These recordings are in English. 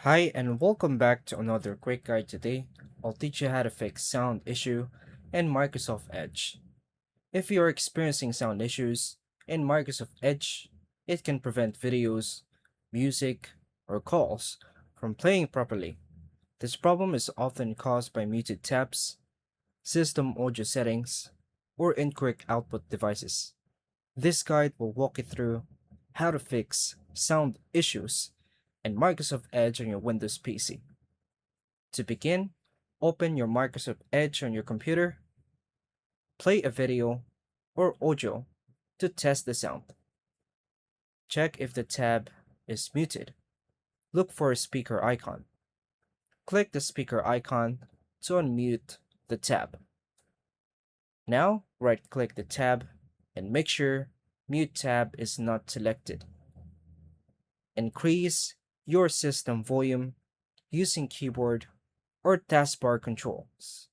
Hi and welcome back to another quick guide. Today, I'll teach you how to fix sound issue in Microsoft Edge. If you're experiencing sound issues in Microsoft Edge, it can prevent videos, music, or calls from playing properly. This problem is often caused by muted tabs, system audio settings, or incorrect output devices. This guide will walk you through how to fix sound issues in Microsoft Edge on your Windows PC. To begin, open your Microsoft Edge on your computer, play a video or audio to test the sound. Check if the tab is muted. Look for a speaker icon. Click the speaker icon to unmute the tab. Now, right click the tab and make sure Mute tab is not selected. Increase your system volume using keyboard or taskbar controls.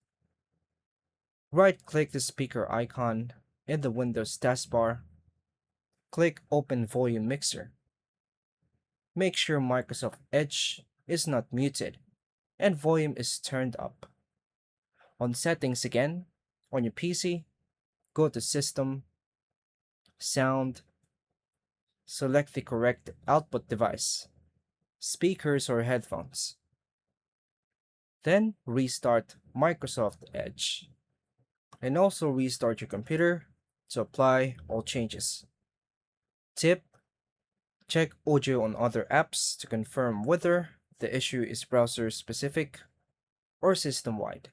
Right-click the speaker icon in the Windows taskbar. Click Open Volume Mixer. Make sure Microsoft Edge is not muted and volume is turned up. On Settings again, on your PC, go to System, Sound, select the correct output device, speakers or headphones. Then restart Microsoft Edge. And also restart your computer to apply all changes. Tip: check audio on other apps to confirm whether the issue is browser specific or system wide.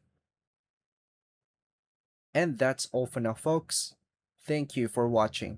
And that's all for now, folks. Thank you for watching.